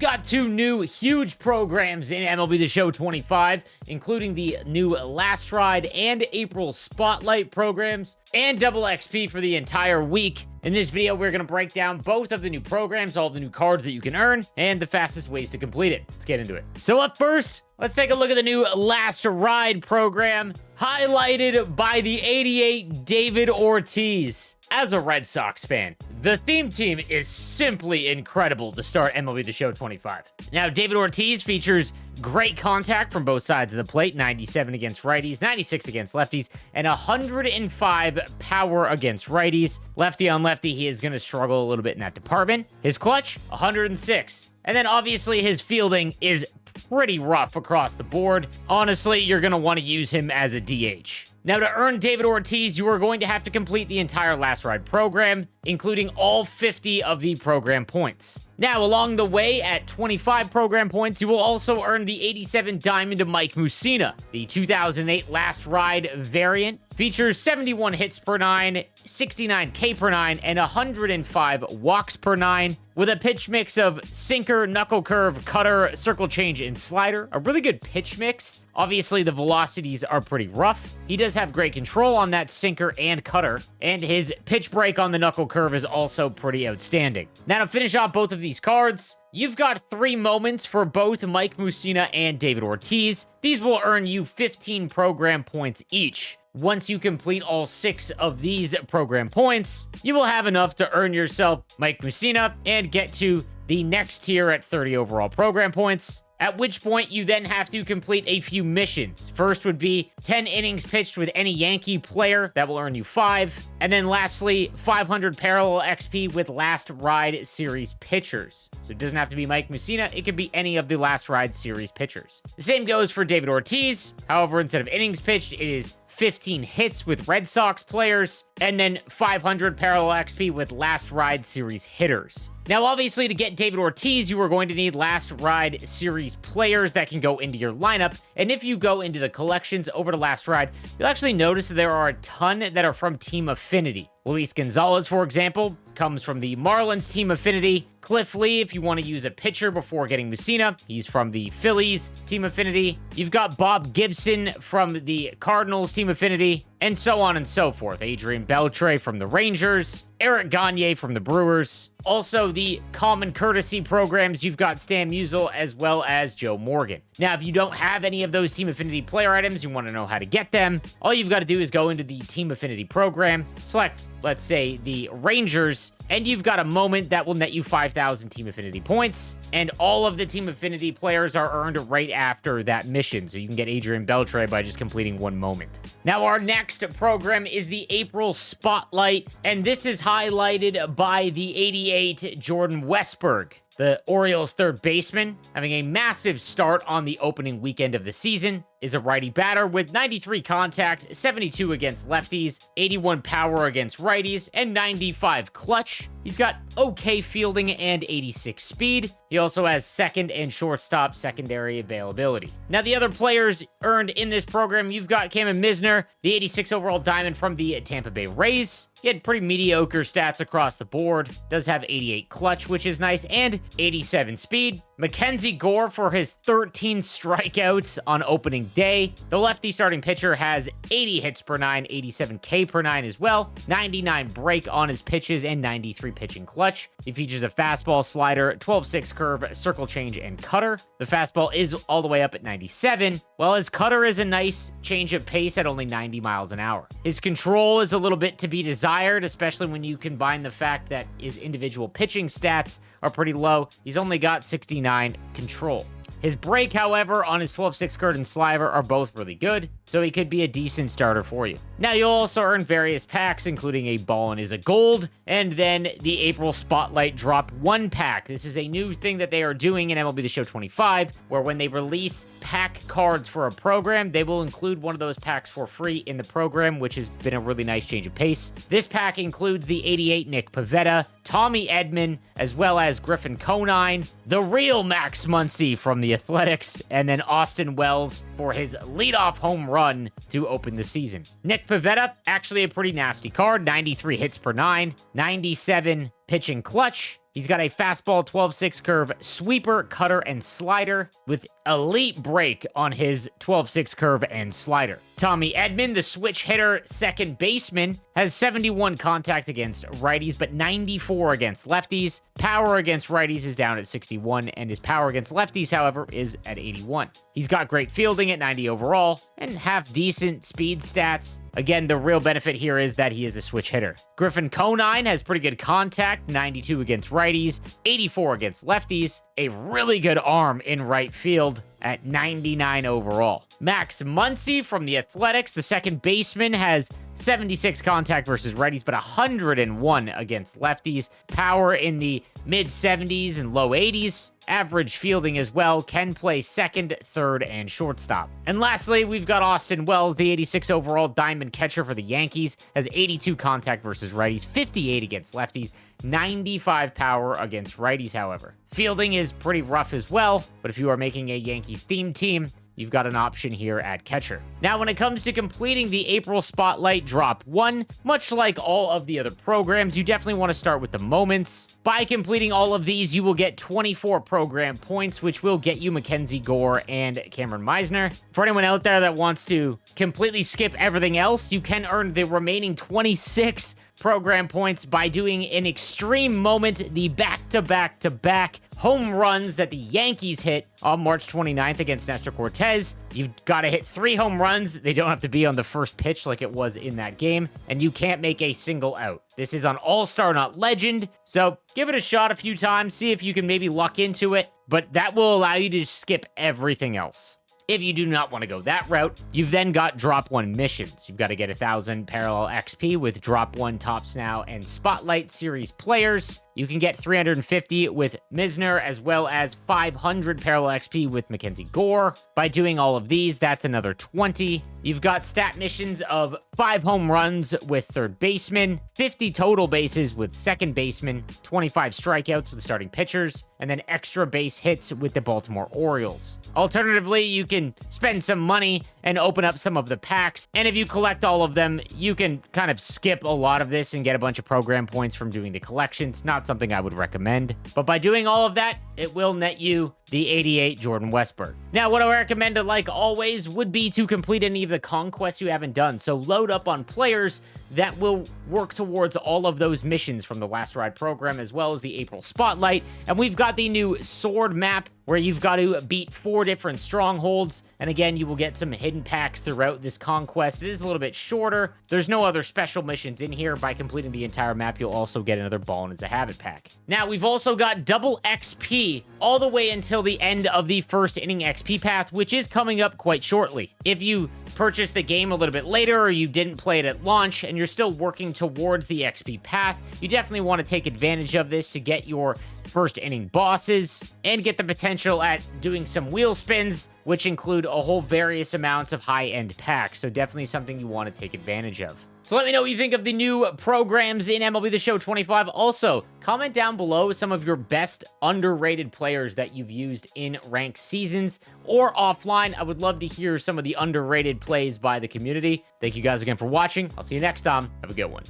got two new huge programs in MLB The Show 25, including the new Last Ride and April Spotlight programs, and double XP for the entire week. In this video, we're going to break down both of the new programs, all the new cards that you can earn, and the fastest ways to complete it. Let's get into it. So up first, let's take a look at the new Last Ride program, highlighted by the 88 David Ortiz. As a Red Sox fan, the theme team is simply incredible to start MLB The Show 25. Now, David Ortiz features great contact from both sides of the plate, 97 against righties, 96 against lefties, and 105 power against righties. Lefty on lefty, he is going to struggle a little bit in that department. His clutch, 106. And then obviously his fielding is pretty rough across the board. Honestly, you're going to want to use him as a DH. Now, to earn David Ortiz, you are going to have to complete the entire Last Ride program, including all 50 of the program points. Now, along the way, at 25 program points, you will also earn the 87 Diamond Mike Mussina. The 2008 Last Ride variant features 71 hits per 9, 69 K per 9, and 105 walks per 9, with a pitch mix of sinker, knuckle curve, cutter, circle change, and slider. A really good pitch mix. Obviously, the velocities are pretty rough. He does have great control on that sinker and cutter, and his pitch break on the knuckle curve is also pretty outstanding. Now, to finish off both of these cards, you've got 3 moments for both Mike Mussina and David Ortiz. These will earn you 15 program points each. Once you complete all 6 of these program points, you will have enough to earn yourself Mike Mussina and get to the next tier at 30 overall program points. At which point, you then have to complete a few missions. First would be 10 innings pitched with any Yankee player. That will earn you 5. And then lastly, 500 parallel XP with Last Ride Series pitchers. So it doesn't have to be Mike Mussina. It could be any of the Last Ride Series pitchers. The same goes for David Ortiz. However, instead of innings pitched, it is 15 hits with Red Sox players, and then 500 parallel XP with Last Ride Series hitters. Now, obviously, to get David Ortiz, you are going to need Last Ride Series players that can go into your lineup, and if you go into the collections over to Last Ride, you'll actually notice that there are a ton that are from Team Affinity. Luis Gonzalez, for example, comes from the Marlins Team Affinity. Cliff Lee, if you want to use a pitcher before getting Mussina, he's from the Phillies Team Affinity. You've got Bob Gibson from the Cardinals Team Affinity, and so on and so forth. Adrian Beltre from the Rangers, Eric Gagne from the Brewers. Also, the common courtesy programs, you've got Stan Musial as well as Joe Morgan. Now, if you don't have any of those Team Affinity player items, you want to know how to get them, all you've got to do is go into the Team Affinity program, select, let's say, the Rangers, and you've got a moment that will net you 5,000 Team Affinity points, and all of the Team Affinity players are earned right after that mission, so you can get Adrian Beltre by just completing 1 moment. Now, our next program is the April Spotlight, and this is highlighted by the 88 Jordan Westburg. The Orioles' third baseman, having a massive start on the opening weekend of the season, is a righty batter with 93 contact, 72 against lefties, 81 power against righties, and 95 clutch. He's got okay fielding and 86 speed. He also has second and shortstop secondary availability. Now, the other players earned in this program, you've got Cameron Misner, the 86 overall diamond from the Tampa Bay Rays. He had pretty mediocre stats across the board. Does have 88 clutch, which is nice, and 87 speed. Mackenzie Gore for his 13 strikeouts on opening day. The lefty starting pitcher has 80 hits per 9, 87 K per 9 as well, 99 break on his pitches, and 93 pitching clutch. He features a fastball, slider, 12-6 curve, circle change, and cutter. The fastball is all the way up at 97, while his cutter is a nice change of pace at only 90 miles an hour. His control is a little bit to be desired, especially when you combine the fact that his individual pitching stats are pretty low. He's only got 69 control. His break, however, on his 12-6 curve and slider are both really good, so he could be a decent starter for you. Now, you'll also earn various packs, including a Ballin' is a Gold, and then the April Spotlight Drop 1 pack. This is a new thing that they are doing in MLB The Show 25, where when they release pack cards for a program, they will include one of those packs for free in the program, which has been a really nice change of pace. This pack includes the 88 Nick Pivetta, Tommy Edman, as well as Griffin Conine, the real Max Muncy from the Athletics, and then Austin Wells for his leadoff home run to open the season. Nick Pivetta, actually a pretty nasty card, 93 hits per 9, 97 pitching clutch, He's got a fastball 12-6 curve, sweeper, cutter, and slider with elite break on his 12-6 curve and slider. Tommy Edman, the switch hitter, second baseman, has 71 contact against righties, but 94 against lefties. Power against righties is down at 61, and his power against lefties, however, is at 81. He's got great fielding at 90 overall, and half-decent speed stats. Again, the real benefit here is that he is a switch hitter. Griffin Conine has pretty good contact, 92 against righties, 84 against lefties, a really good arm in right field at 99 overall. Max Muncy from the Athletics, the second baseman, has 76 contact versus righties, but 101 against lefties. Power in the mid-70s and low 80s. Average fielding as well, can play second, third, and shortstop. And lastly, we've got Austin Wells, the 86 overall diamond catcher for the Yankees, has 82 contact versus righties, 58 against lefties, 95 power against righties, however. Fielding is pretty rough as well, but if you are making a Yankees themed team, you've got an option here at catcher. Now, when it comes to completing the April Spotlight Drop 1, much like all of the other programs, you definitely want to start with the moments. By completing all of these, you will get 24 program points, which will get you Mackenzie Gore and Cameron Meisner. For anyone out there that wants to completely skip everything else, you can earn the remaining 26 program points by doing an extreme moment, the back-to-back-to-back home runs that the Yankees hit on March 29th against Nestor Cortez. You've got to hit 3 home runs. They don't have to be on the first pitch like it was in that game, and you can't make a single out. This is on All-Star, not Legend, so give it a shot a few times, see if you can maybe luck into it, but that will allow you to skip everything else. If you do not want to go that route, you've then got Drop 1 missions. You've got to get 1,000 parallel XP with Drop 1 Tops Now and Spotlight Series players. You can get 350 with Misner, as well as 500 parallel XP with Mackenzie Gore. By doing all of these, that's another 20. You've got stat missions of 5 home runs with third baseman, 50 total bases with second baseman, 25 strikeouts with starting pitchers, and then extra base hits with the Baltimore Orioles. Alternatively, you can spend some money and open up some of the packs, and if you collect all of them, you can kind of skip a lot of this and get a bunch of program points from doing the collections. Not something I would recommend, but by doing all of that, it will net you the 88 Jordan Westburg. Now, what I recommend, like always, would be to complete any of the conquests you haven't done. So load up on players that will work towards all of those missions from the Last Ride program, as well as the April Spotlight. And we've got the new sword map where you've got to beat 4 different strongholds. And again, you will get some hidden packs throughout this conquest. It is a little bit shorter. There's no other special missions in here. By completing the entire map, you'll also get another Ball as a Habit pack. Now, we've also got double XP all the way until the end of the first inning XP path, which is coming up quite shortly. If you purchased the game a little bit later, or you didn't play it at launch and you're still working towards the XP path, you definitely want to take advantage of this to get your first inning bosses and get the potential at doing some wheel spins, which include a whole various amounts of high-end packs. So definitely something you want to take advantage of. So let me know what you think of the new programs in MLB The Show 25. Also, comment down below some of your best underrated players that you've used in ranked seasons or offline. I would love to hear some of the underrated plays by the community. Thank you guys again for watching. I'll see you next time. Have a good one.